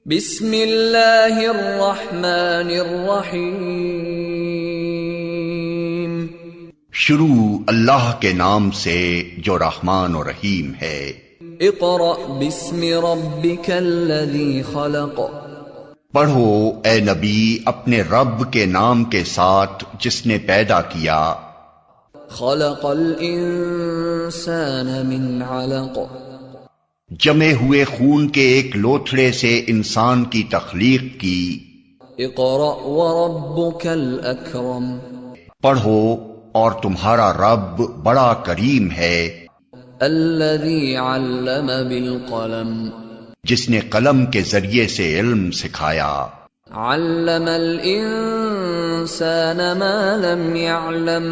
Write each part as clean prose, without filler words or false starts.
बिस्मिल्लाहिर्रहमानिर्रहीम। शुरू अल्लाह के नाम से जो रहमान और रहीम है। इक़रा बिस्मि रब्बिकल्लज़ी खलक़। पढ़ो ए नबी अपने रब के नाम के साथ जिसने पैदा किया। खलक़ल इंसान मिन अलक़। जमे हुए खून के एक लोथड़े से इंसान की तख्लीक की। इक़रा व रब्बुकल अकरम। पढ़ो और तुम्हारा रब बड़ा करीम है। अल्लज़ी अल्लम बिल क़लम। जिसने कलम के जरिए से इल्म सिखाया। अल्लमल इंसान मा लम यअलम।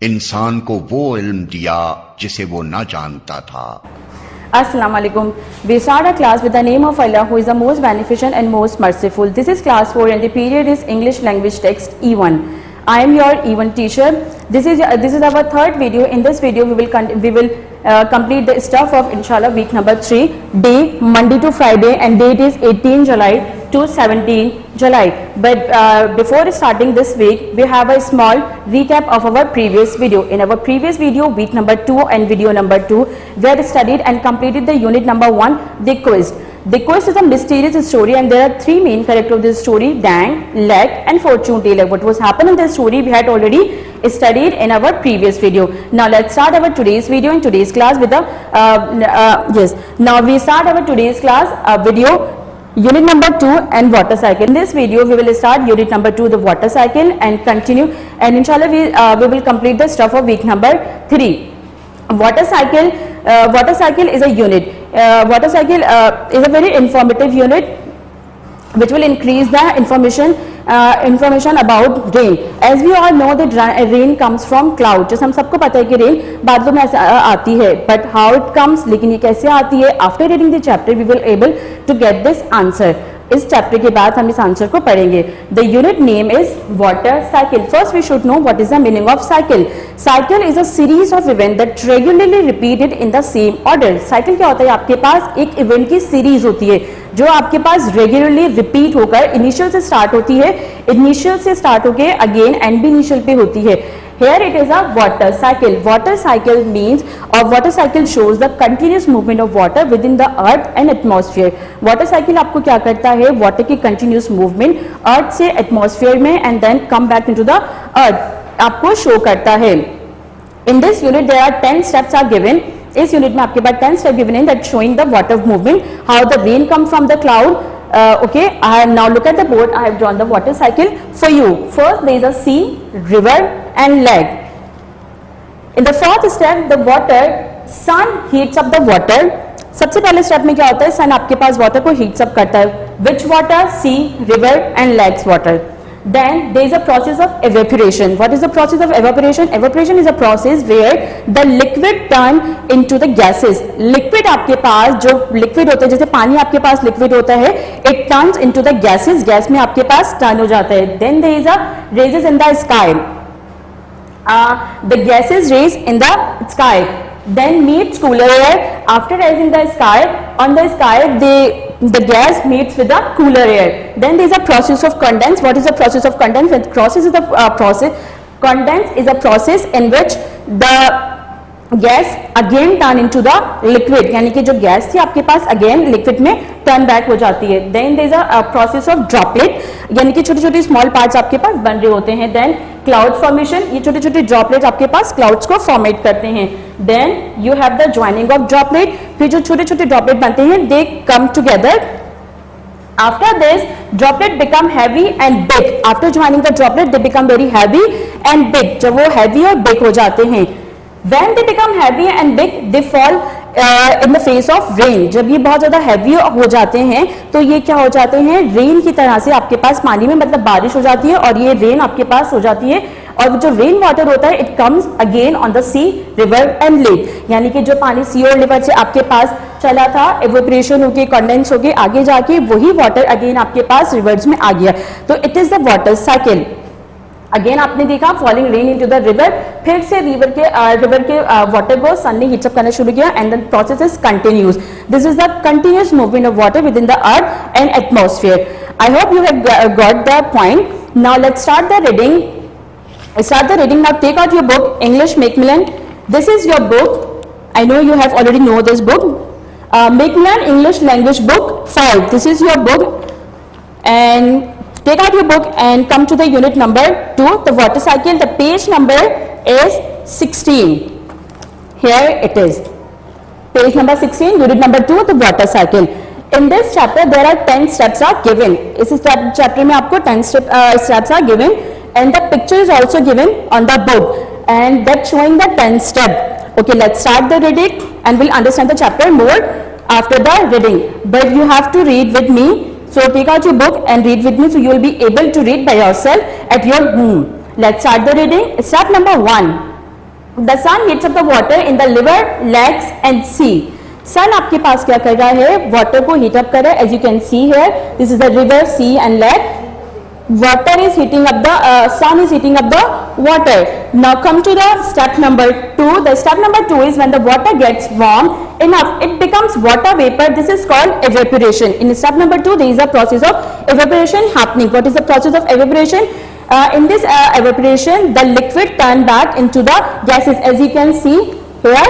इंसान को वो इल्म दिया जिसे वो न जानता था। Assalamu alaikum. We start our class with the name of Allah, who is the most beneficent and most merciful. This is class 4 and the period is English language text E1. I am your E1 teacher. This is our third video. In this video we will complete the stuff of inshallah week number 3, day Monday to Friday, and date is 18 July to 17 July. But before starting this week, we have a small recap of our previous video. In our previous video, week number 2 and video number 2, we had studied and completed the unit number 1, the quiz. The quiz is a mysterious story and there are 3 main characters of this story: Dang, Leg and Fortune Teller. What was happened in this story we had already studied in our previous video. Now let's start our today's video in today's class with the Now we start our today's class video unit number 2 and water cycle. In this video we will start unit number 2, the water cycle, and continue, and inshallah we will complete the stuff of week number 3. Water cycle is a unit. Water cycle is a very informative unit which will increase the information about rain. As we all know that rain comes from cloud. जैसे हम सबको पता है कि rain बादलों में आती है, but how it comes, लेकिन ये कैसे आती है? After reading the chapter we will able to get this answer. इस चैप्टर के बाद हम इस आंसर को पढ़ेंगे. The unit name is water cycle. First we should know what is the meaning of cycle. Cycle is a series of events that regularly repeated in the same order. Cycle क्या होता है? आपके पास एक event की series होती है जो आपके पास रेगुलरली रिपीट होकर इनिशियल से स्टार्ट होती है, इनिशियल से स्टार्ट होकर अगेन एंड भी इनिशियल पे होती है. Here it is a water cycle. Water cycle means, or water cycle shows the continuous movement of water within the earth and atmosphere. Water cycle आपको क्या करता है? वाटर की continuous movement अर्थ से एटमॉस्फेयर में and then come back into the earth आपको show करता है. In this unit there are 10 steps are given. इस यूनिट में आपके पास 10 steps given in that showing the water movement, how the rain comes from the cloud. Okay, I have now look at the board. I have drawn the water cycle for you. First there is a sea, river and lake. In the fourth step, the water, sun heats up the water. सबसे पहले step में क्या होता है? सन आपके पास water को heats up करता है. Which water? Sea, river and lakes water. Then there is a process of evaporation. What is the process of evaporation? Evaporation is a process where the liquid turn into the gases. Liquid आपके पास जो liquid होता है, जैसे पानी आपके पास liquid होता है, it turns into the gases. Gas में आपके पास turn हो जाता है. Then there is a raises in the sky. The gases raise in the sky. Then meets cooler air. After rising the sky, on the sky the gas meets with the cooler air. Then there is a process of condense. What is the process of condense? Condense is a process in which the gas again turn into the liquid. यानी कि जो gas थी आपके पास again liquid में turn back हो जाती है. Then there is a process of droplet. यानी कि छोटी छोटी small parts आपके पास बन रहे होते हैं. Then cloud formation. ये छोटे छोटे droplets आपके पास clouds को formate करते हैं. Then you have the joining of droplet. फिर जो छोटे छोटे droplet बनते हैं they come together. After this, droplet become heavy and big. After joining the droplet, they become very heavy and big. जब वो heavy और big हो जाते हैं, when they become heavy and big, they fall in the face of rain. जब ये बहुत ज़्यादा heavy हो जाते हैं, तो ये क्या हो जाते हैं? Rain की तरह से आपके पास पानी में मतलब बारिश हो जाती है और ये rain आपके पास हो जाती है. और जो रेन वाटर होता है it comes again on the sea, river and lake. यानी कि जो पानी सी और रिवर से आपके पास चला था, evaporation होके condense होके आगे जाके वही वाटर अगेन आपके पास रिवर्स में आ गया. तो it is the water cycle. Again आपने देखा falling rain into the river, फिर से रिवर के वाटर को सन ने हीट अप करना शुरू किया and the process is continuous. This is the continuous movement of water with in the earth and atmosphere. I hope you have got the point. Now let's start the reading. Now take out your book, English Macmillan. This is your book. I know you have already know this book. Macmillan English Language Book 5. This is your book. And take out your book and come to the unit number 2, the water cycle. The page number is 16. Here it is. Page number 16, unit number 2, the water cycle. In this chapter, there are 10 steps are given. इस chapter में आपको 10 steps are given. And the picture is also given on the book, and that's showing the 10 step. Okay, let's start the reading and we'll understand the chapter more after the reading. But you have to read with me. So take out your book and read with me, so you will be able to read by yourself at your home. Let's start the reading. Step number 1. The sun heats up the water in the liver, lakes and sea. सन आपके पास क्या कर रहा है? Water को heat up कर रहा है. As you can see here, this is the river, sea and lake. Water is heating up the sun is heating up the water. Now come to the step number 2. The step number 2 is when the water gets warm enough, it becomes water vapor. This is called evaporation. In step number 2, there is a process of evaporation happening. What is the process of evaporation? In this evaporation, the liquid turn back into the gases. As you can see here,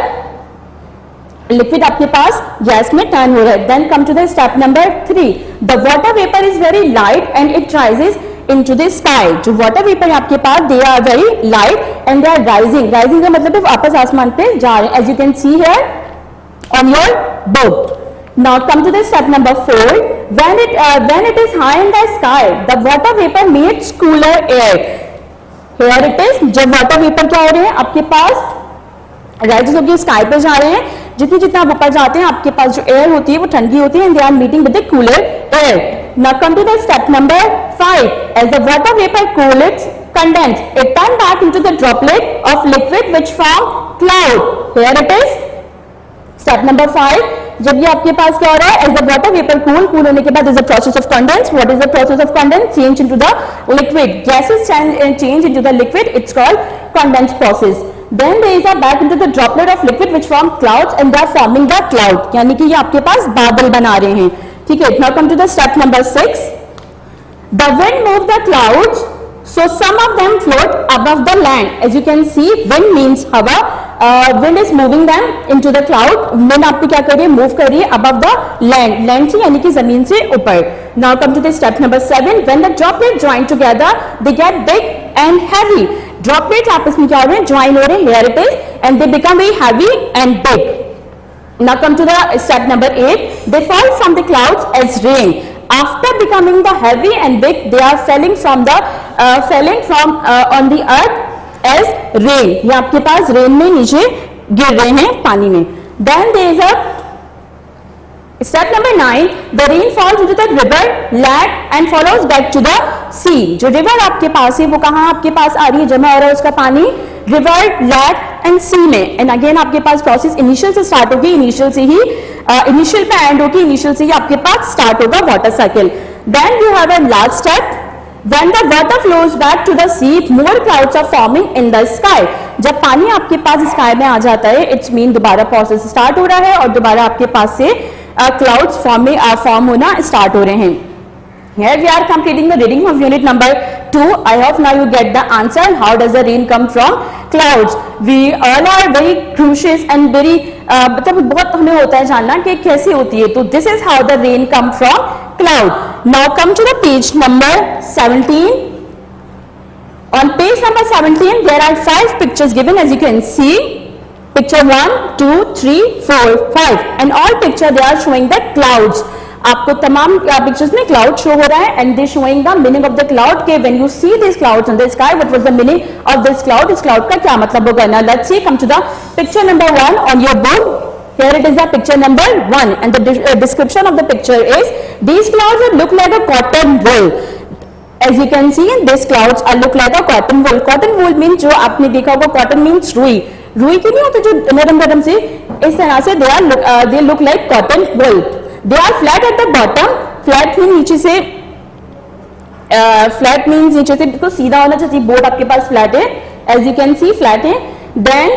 liquid आपके पास gas में turn हो रहा है. Then come to the step number 3. The water vapour is very light and it rises into the sky. जो water vapour है आपके पास, they are very light and they are rising. Rising का मतलब वापस आसमान पे जा रहे हैं. As you can see here on your book. Now come to the step number 4. when it is high in the sky, the water vapor meets cooler air. Here it is. जब water vapour क्या हो रहे हैं आपके पास, rise होकर sky पे जा रहे हैं. जितना आप ऊपर जाते हैं आपके पास जो एयर होती है वो ठंडी होती है and they are meeting with the cooler air. Now come to the step number 5. As the water vapour cools, condense, it turn back into the droplet of liquid which form cloud. Here it is. Step number 5. जब ये आपके पास क्या हो रहा है? As the water vapor cool होने के बाद is the process of condense. What is the process of condense? Change into the liquid. Gases change into the liquid. It's called condense process. Then there is a back into the droplet of liquid which form clouds and they are forming the cloud. यानी कि ये आपके पास बादल बना रहे हैं. ठीक है. Now come to the step number 6. The wind move the clouds, so some of them float above the land. As you can see, wind means हवा. Wind is moving them into the cloud. Wind आपको क्या कर रही है? Move कर रही है above the land. Land से यानी कि जमीन से ऊपर. Now come to the step number 7. When the droplets join together, they get big and heavy. Droplets आपस में क्या हो रहे हैं? Join हो रहे हैं. Here it is, and they become very heavy and big. Now come to the step number 8. They fall from the clouds as rain. After becoming the heavy and big, they are falling from on the earth as rain. ये आपके पास rain में नीचे गिर रहे हैं पानी में. Then there is a step number 9. The rain falls into the river, lake and follows back to the sea. जो river आपके पास है वो कहाँ आपके पास आ रही है? जमा हो रहा है उसका पानी river, lake and sea में. And again आपके पास process initial से start होगी. Initial से ही initial पे end होगी. Initial से ही आपके पास start होगा water cycle. Then you have a last step. When the water flows back to the sea, more clouds are forming in the sky. जब पानी आपके पास स्काई में आ जाता है, इट्स मीन दोबारा प्रोसेस स्टार्ट हो रहा है और दोबारा आपके पास से क्लाउड्स फॉर्म होना स्टार्ट हो रहे हैं. Here we are completing the reading of unit number 2. I hope now you get the answer. How does the rain come from clouds? We all are very curious and very मतलब बहुत हमें होता है जानना कि कैसे होती है. तो this is how the rain come from cloud. Now come to the page number 17. On page number 17 there are 5 pictures given. As you can see, picture 1, 2, 3, 4, 5 and all picture they are showing the clouds. आपको तमाम pictures में cloud show हो रहा है and they showing the meaning of the cloud के when you see this clouds in the sky what was the meaning of this cloud. इस cloud का क्या मतलब होगा? Now let's see. Come to the picture number 1 on your book. Here it is the picture number 1 and the description of the picture is these clouds look like a cotton wool. As you can see, these clouds are look like a cotton wool. Cotton wool means जो आपने देखा होगा cotton means रुई. रुई की नहीं होती जो नरम नरम से, इस तरह से they look like cotton wool. They are flat at the bottom. Flat में नीचे से फ्लैट मीन्स नीचे से बिल्कुल सीधा होना चाहिए, बोर्ड आपके पास फ्लैट है, as you can see flat है. Then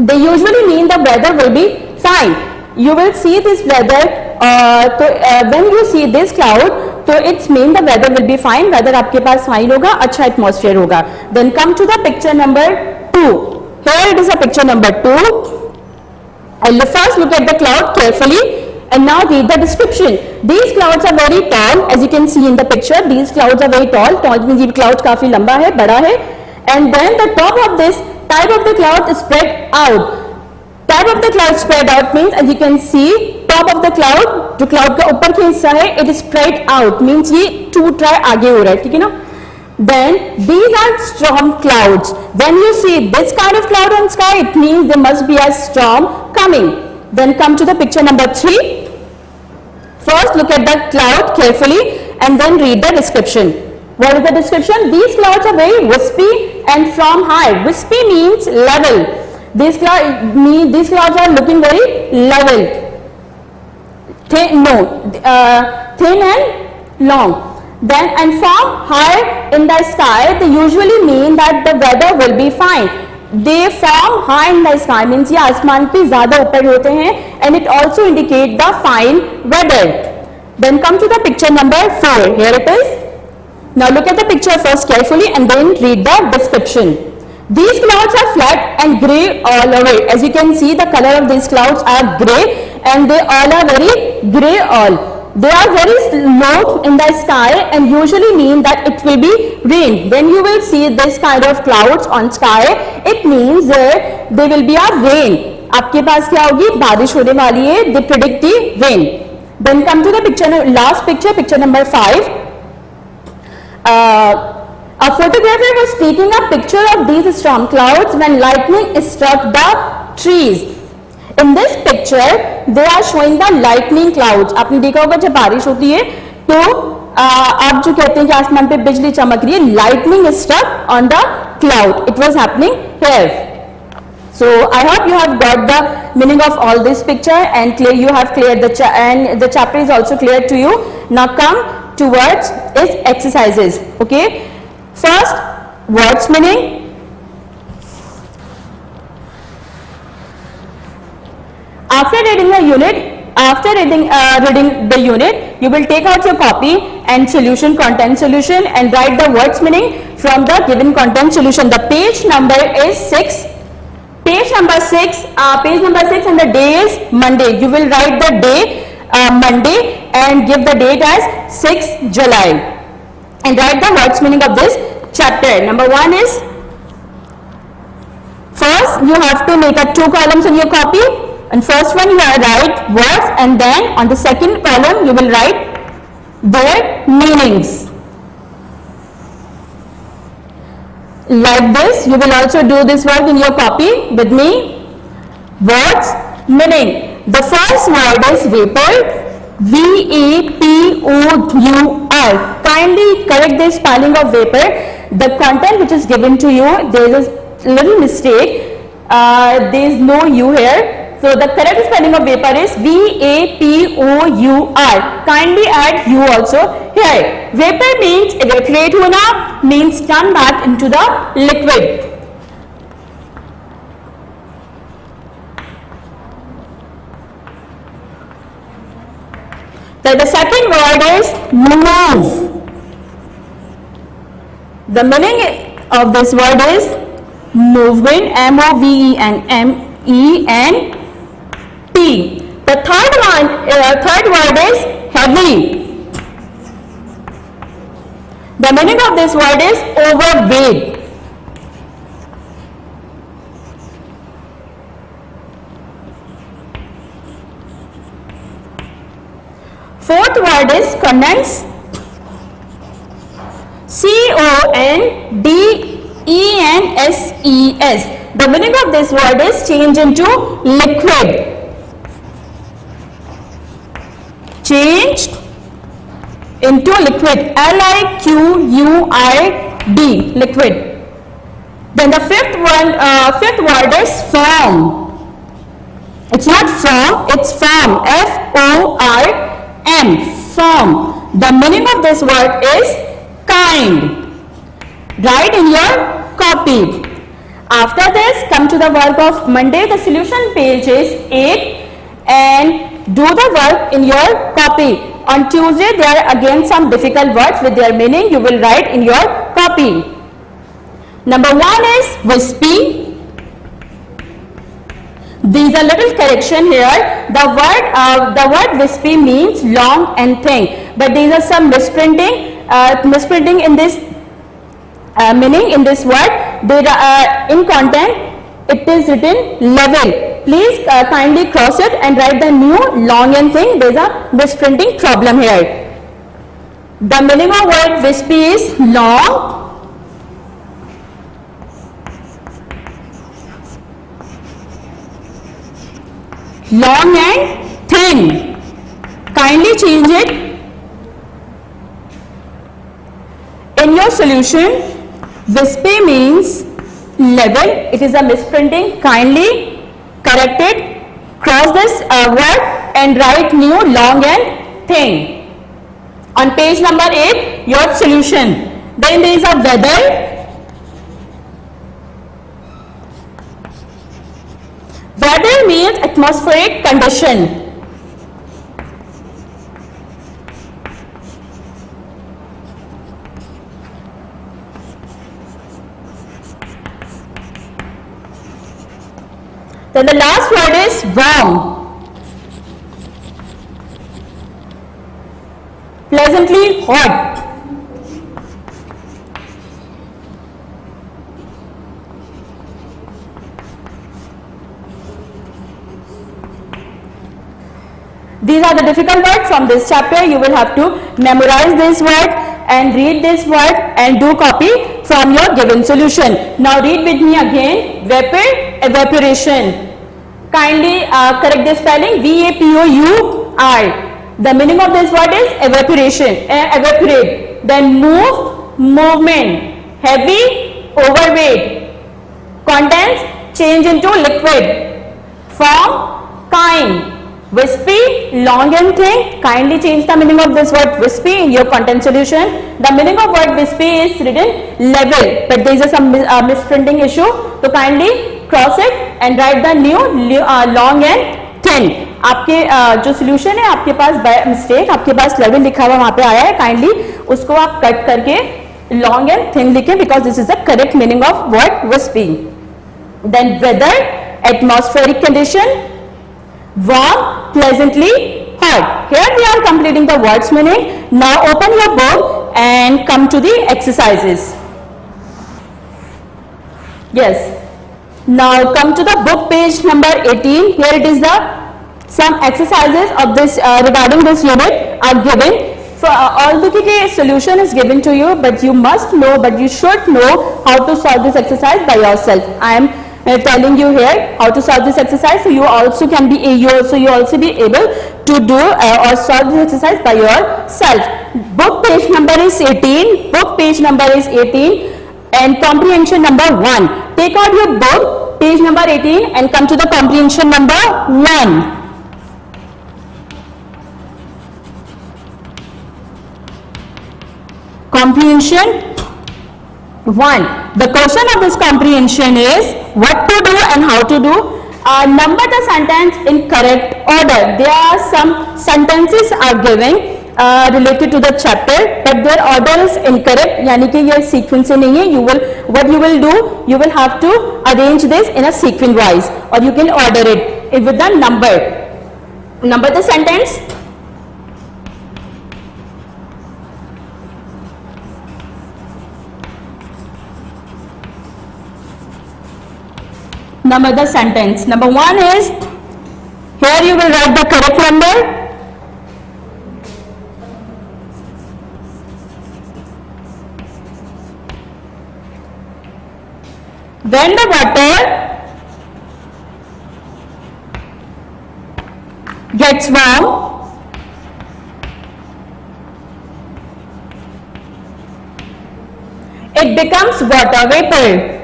they usually mean the weather will be fine. You will see this weather, when you see this cloud, तो it's mean the weather will be fine. weather आपके पास fine होगा, अच्छा atmosphere होगा. Then come to the picture number 2. Here it is a picture number 2. And first look at the cloud carefully and now read the description. These clouds are very tall, as you can see in the picture. These clouds are very tall. Tall means ये cloud काफी लंबा है, बड़ा है. And then the top of this type of the cloud is spread out. Type of the cloud spread out means, as you can see, top of the cloud, जो cloud का ऊपर का हिस्सा है, it is spread out means ये टूट रहा है, आगे हो रहा है, ठीक है ना. Then these are storm clouds. When you see this kind of cloud on sky, it means there must be a storm coming. Then come to the picture number 3. First look at the cloud carefully and then read the description. What is the description? These clouds are very wispy and from high. Wispy means level. These clouds are looking very level, thin and long. Then and from high in the sky, they usually mean that the weather will be fine. They form high in the sky means ये आसमान पे ज़्यादा ऊपर होते हैं, and it also indicate the fine weather. Then come to the picture number 4. Here it is. Now look at the picture first carefully and then read the description. These clouds are flat and grey all over. As you can see, the color of these clouds are grey and they all are very grey all. They are very low in the sky and usually mean that it will be rain. When you will see this kind of clouds on sky, it means there will be a rain. आपके पास क्या होगी, बारिश होने वाली है. They predict the rain. Then come to the picture, last picture, picture number 5. A photographer was taking a picture of these storm clouds when lightning struck the trees. In this picture, they are showing the lightning clouds. आपने देखा होगा जब बारिश होती है तो आप जो कहते हैं कि आसमान पे बिजली चमक रही है, lightning struck on the cloud. It was happening here. So I hope you have got the meaning of all this picture and you have cleared and the chapter is also clear to you. Now come towards is exercises. Okay. First, words meaning. After reading the unit, you will take out your copy and content solution and write the words meaning from the given content solution. The page number is 6. Page number 6 and the day is Monday. You will write the day Monday and give the date as 6 July. And write the words meaning of this chapter. Number 1 is, first you have to make 2 columns in your copy, and first one you will write words and then on the second column you will write their meanings. Like this, you will also do this work in your copy with me. Words meaning. The first word is vapor. V-A-P-O-U-R. Kindly correct the spelling of vapor. The content which is given to you, there is a little mistake. There is no U here. So the correct spelling of vapor is V-A-P-O-U-R. Kindly add U also here. Vapor means evaporate hona, means turn back into the liquid. Then the second word is move. The meaning of this word is movement, M-O-V-E-N-M-E-N-T. The third word is heavy. The meaning of this word is overweight. Fourth word is condense. C-O-N-D-E-N-S-E-S. The meaning of this word is change into liquid. Changed into liquid. L-I-Q-U-I-D. Liquid. Then the fifth word is form. It's not from, it's form. F-O-R-M. Form. The meaning of this word is kind. Write in your copy. After this, come to the work of Monday. The solution page is 8 and do the work in your copy. On Tuesday, there are again some difficult words with their meaning. You will write in your copy. Number 1 is wispy. There is a little correction here. The word wispy means long and thin, but there is some misprinting in this meaning in this word. In content it is written level. Please kindly cross it and write the new long and thin. There is a misprinting problem here. The meaning of word wispy is long, long and thin. Kindly change it in your solution. Wispy means level. It is a misprinting. Kindly correct it. Cross this word and write new long and thin. On page number 8, your solution. Then there is a weather. Weather means atmospheric condition. Then the last word is warm. Pleasantly hot. These are the difficult words from this chapter. You will have to memorize this word and read this word and do copy from your given solution. Now read with me again. Vapor, evaporation. Kindly correct the spelling. V-A-P-O-U-R. The meaning of this word is evaporation. Evaporate. Then move, movement. Heavy, overweight. Contents, change into liquid. Form, kind. Wispy, long and thin. Kindly change the meaning of this word wispy in your content solution. The meaning of word wispy is written level, but there is some misprinting issue. So kindly cross it and write the new long and thin. आपके जो solution है आपके पास by mistake आपके पास level लिखा हुआ वहाँ पे आया है. Kindly उसको आप cut करके long and thin लिखें because this is the correct meaning of word wispy. Then weather, atmospheric condition. Warm, pleasantly hot. Here we are completing the words meaning. Now open your book and come to the exercises. Yes. Now come to the book page number 18. Here it is the some exercises of this regarding this unit are given. So although the solution is given to you, but you must know, but you should know how to solve this exercise by yourself. I am telling you here how to solve this exercise, so you also can be you also be able to do or solve this exercise by yourself. Book page number is 18. Book page number is 18 and comprehension number 1. Take out your book page number 18 and come to the comprehension number 1. Comprehension 1. The question of this comprehension is what to do and how to do. Number the sentence in correct order. There are some sentences are given related to the chapter, but their order is incorrect. यानी कि ये sequence से नहीं है. What you will do? You will have to arrange this in a sequence wise, or you can order it with the number. Number the sentence. Number the sentence. Number 1 is, here you will write the correct number. When the water gets warm, it becomes water vapor.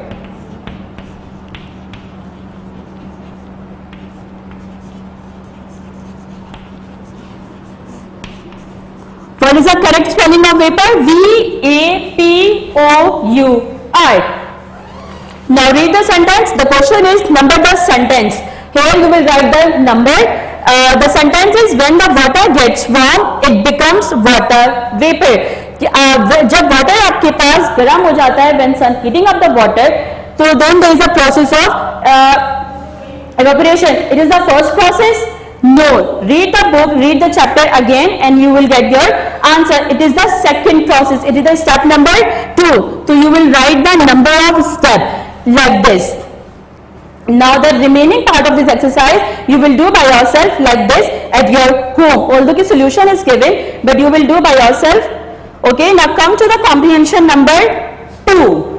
is the correct spelling of vapor? V-A-P-O-U-R. Now read the sentence. The question is number the sentence. Here you will write the number. The sentence is when the water gets warm, it becomes water vapor. जब water आपके पास गर्म हो जाता है, when sun heating up the water, so then there is a process of evaporation. It is the first process? No. Read the book, read the chapter again, and you will get your answer. It is the second process. It is the step number 2. So you will write the number of step like this. Now the remaining part of this exercise you will do by yourself like this at your home. Although the solution is given, but you will do by yourself. Okay. Now come to the comprehension number 2.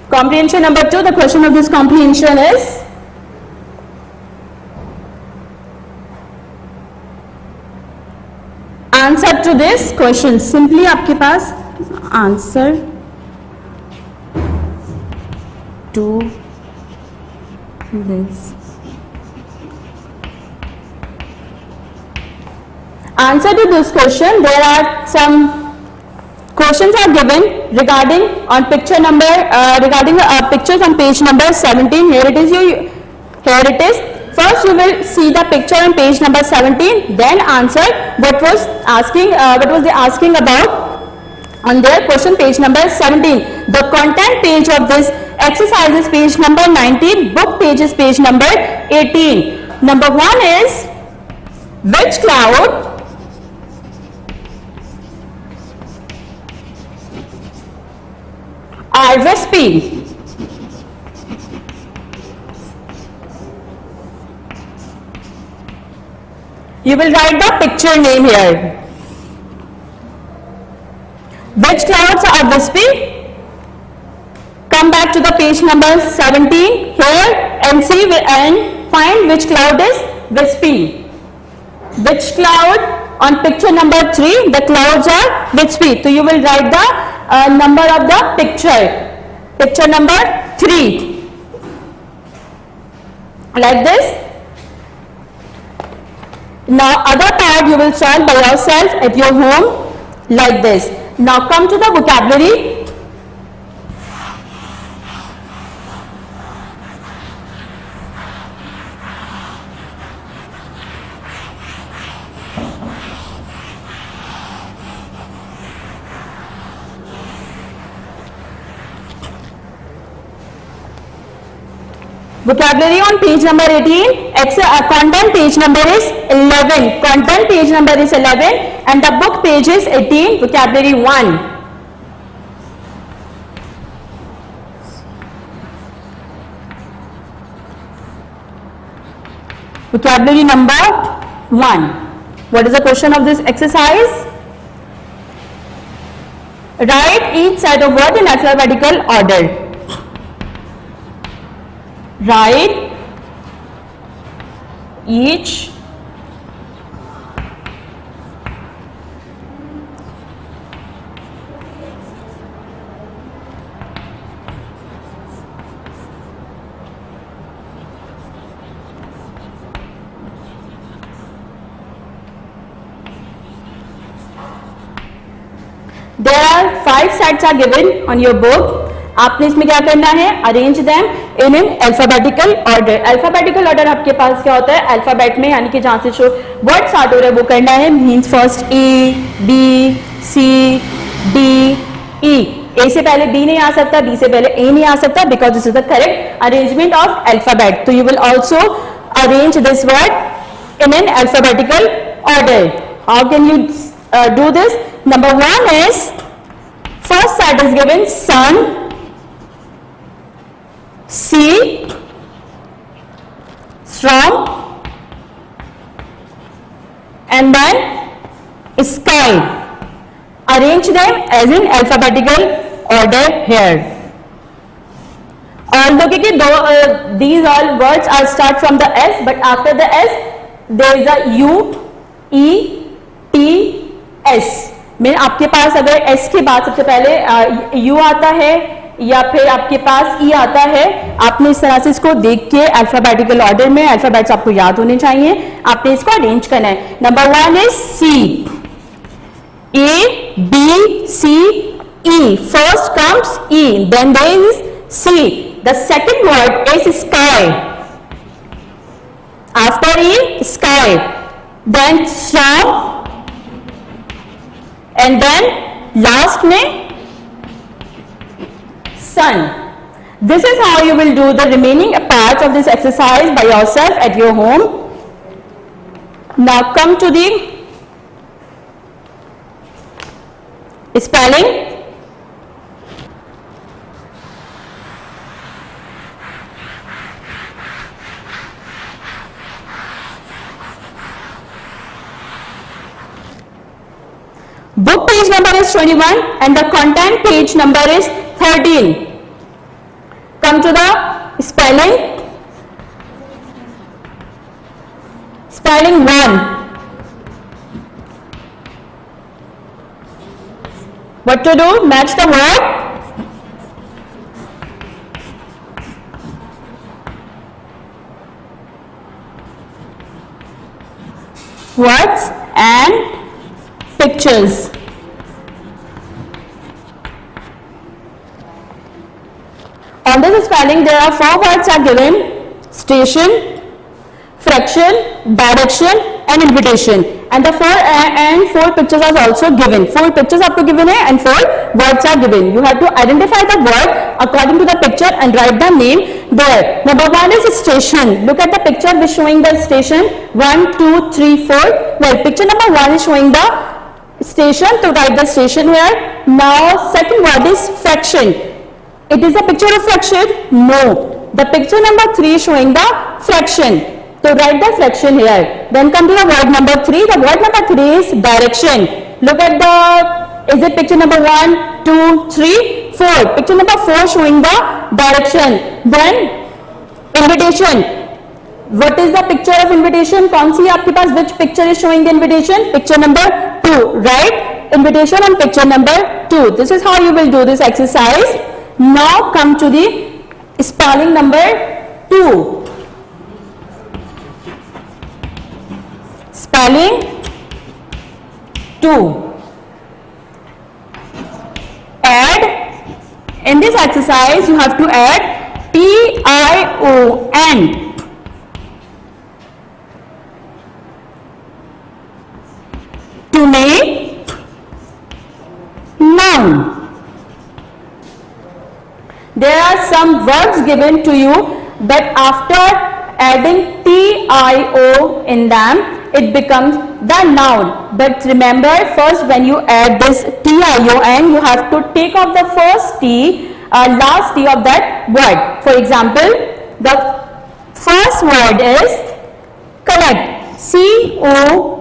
Comprehension number 2, the question of this comprehension is answer to this question. Simply आपके पास answer to this. Answer to this question. There are some questions are given regarding on picture number regarding pictures on page number 17. Here it is. Here it is. First you will see the picture on page number 17. Then answer what was they asking about on their question page number 17. The content page of this exercise is page number 19. Book page is page number 18. Number 1 is which cloud are wispy? You will write the picture name here. Which clouds are wispy? Come back to the page number 17 here and see and find which cloud is wispy. Which cloud on picture number 3? The clouds are wispy. So you will write the number of the picture. Picture number 3. Like this. Now other part you will solve by yourself at your home like this. Now come to the vocabulary. Vocabulary on page number 18. Content page number is 11. Content page number is 11 and the book page is 18. Vocabulary 1. Vocabulary number 1. What is the question of this exercise? Write each set of words in alphabetical order. Write each There are 5 sets are given on your book. आपने इसमें क्या करना है? Arrange them in alphabetical order. Alphabetical order आपके पास क्या होता है? Alphabet में यानी कि जहां से जो वर्ड स्टार्ट हो रहा है वो करना है. Means first A B C D E. A से पहले बी नहीं आ सकता, बी से पहले ए नहीं आ सकता because this is the correct arrangement of alphabet. तो you will also arrange this word in an alphabetical order. How can you do this? Number 1 is first set is given sun, sea, storm, and then sky. Arrange them as in alphabetical order here. Although these all words are start from the S, but after the S there is a U, E, T, S. में आपके पास अगर S के बाद सबसे पहले U आता है, या फिर आपके पास ई आता है, आपने इस तरह से इसको देख के अल्फाबेटिकल ऑर्डर में अल्फाबेट्स आपको याद होने चाहिए, आपने इसको अरेंज करना है। Number 1 is C, A, B, C, E. First comes E, then there is C. The second word is sky. After E, sky. Then storm. And then last में sun. This is how you will do the remaining parts of this exercise by yourself at your home. Now come to the spelling. Book page number is 21 and the content page number is 13. Come to the spelling. Spelling 1. What to do? Match the word. Words and pictures. On this spelling there are 4 words are given: station, fraction, direction and invitation. And the 4 pictures are also given. 4 pictures आपको given है and 4 words are given. You have to identify the word according to the picture and write the name there. Number 1 is station. Look at the picture which is showing the station. 1, 2, 3, 4. Well, picture number 1 is showing the station, to write the station here. Now second word is fraction. It is a picture of fraction? No. The picture number 3 is showing the fraction. So write the fraction here. Then come to the word number 3. The word number 3 is direction. Look at the, is it picture number 1, 2, 3, 4. Picture number 4 showing the direction. Then invitation. What is the picture of invitation? कौन सी आपके पास, which picture is showing the invitation? Picture number 2. Write invitation on picture number 2. This is how you will do this exercise. Now come to the spelling number 2. Spelling 2. Add, in this exercise you have to add T-I-O-N. To make noun. There are some words given to you, but after adding T-I-O in them, it becomes the noun. But remember, first when you add this T-I-O-N, you have to take off the first T, last T of that word. For example, the first word is collect. C-O-L-L-E-C-T.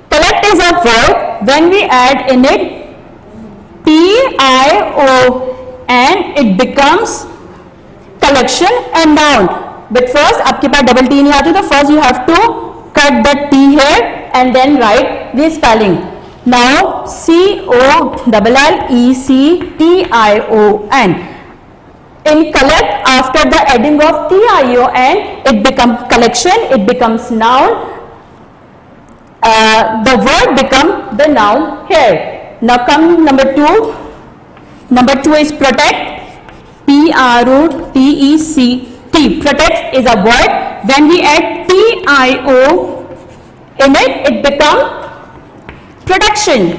Collect is a verb. When we add in it T-I-O-N, it becomes collection and noun. But first आपके पास double T नहीं आती, तो first you have to cut the T here and then write the spelling. Now C-O-L-L-E-C-T-I-O-N. In collect, after the adding of T-I-O-N, it becomes collection, it becomes noun. The word become the noun here. Now come number 2. Number 2 is protect. P-R-O-T-E-C-T. Protect is a word. When we add T-I-O in it, it become protection.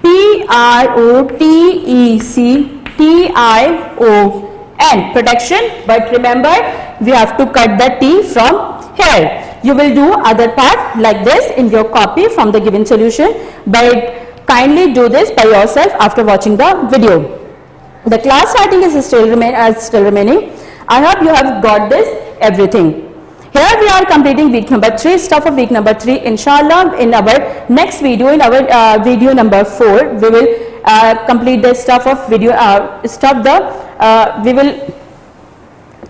P-R-O-T-E-C-T-I-O-N. Protection. But remember, we have to cut the T from here. You will do other part like this in your copy from the given solution, but kindly do this by yourself after watching the video. The class starting is still remaining. I hope you have got this everything. Here we are completing week number 3, stuff of week number 3. Inshallah, in our next video, in our video number 4, we will complete the stuff of video. We will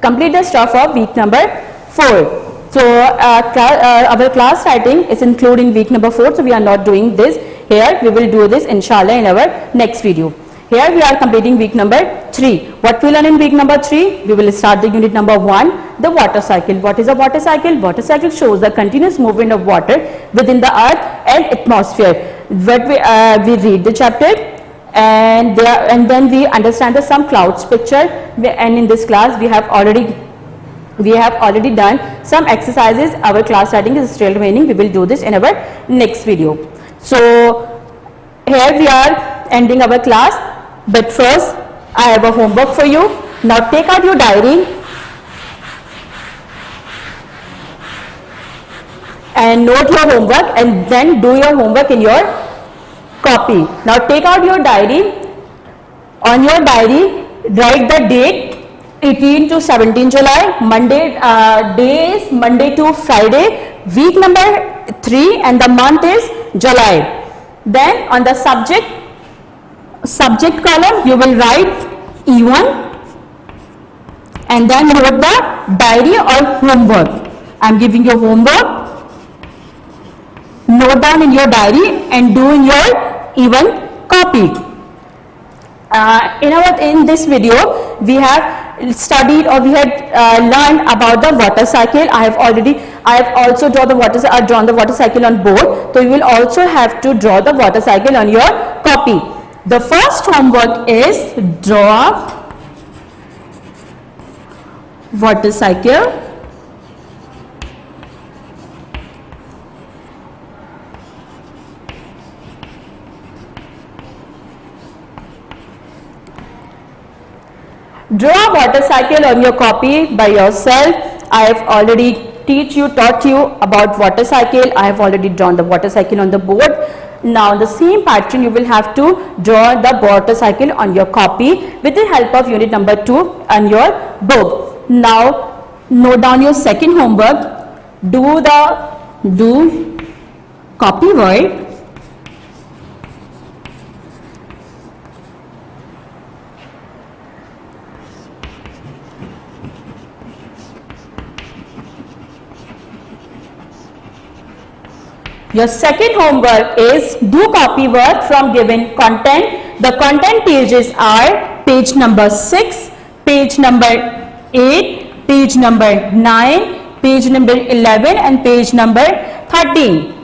complete the stuff of week number 4. So our class starting is including week number 4, so we are not doing this here. We will do this inshallah in our next video. Here we are completing week number 3. What we learn in week number 3? We will start the unit number 1, the water cycle. What is a water cycle? Water cycle shows the continuous movement of water within the earth and atmosphere. What we read the chapter and then we understand the some clouds picture, and in this class we have already done some exercises. Our class starting is still remaining. We will do this in our next video. So here we are ending our class, but first I have a homework for you. Now take out your diary and note your homework, and then do your homework in your copy. Now take out your diary. On your diary write the date 18 to 17 July, Monday, days Monday to Friday, week number 3, and the month is July. Then on the subject column you will write E1 and then note the diary or homework. I am giving you homework. Note down in your diary and do in your E1 copy. In this video we have studied, or we had learned about the water cycle. I have also drawn the water cycle on board, so you will also have to draw the water cycle on your copy. The first homework is draw water cycle. Draw water cycle on your copy by yourself. I have already taught you about water cycle. I have already drawn the water cycle on the board. Now the same pattern you will have to draw the water cycle on your copy with the help of unit number 2 on your book. Now note down your second homework. Do copy word. Your second homework is do copy work from given content. The content pages are page number 6, page number 8, page number 9, page number 11 and page number 13.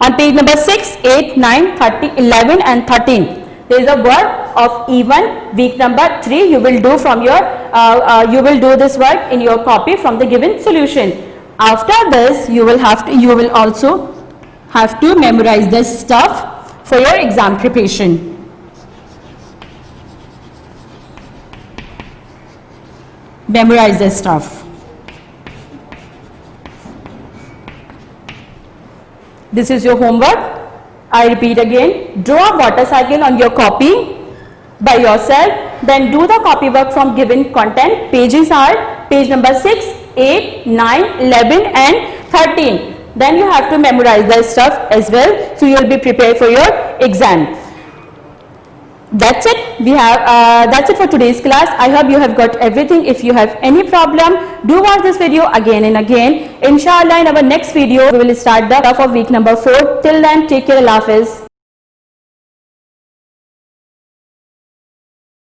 On page number 6, 8, 9, 30, 11 and 13. There is a work of E1 week number 3. You will do from your you will do this work in your copy from the given solution. After this you will also have to memorize this stuff for your exam preparation. Memorize this stuff. This is your homework. I repeat again. Draw a water cycle on your copy by yourself. Then do the copy work from given content. Pages are page number 6, 8, 9, 11 and 13. Then you have to memorize the stuff as well, so you will be prepared for your exam. That's it. That's it for today's class. I hope you have got everything. If you have any problem, do watch this video again and again. Inshallah, in our next video, we will start the stuff of week number 4. Till then, take care. Allah Hafiz.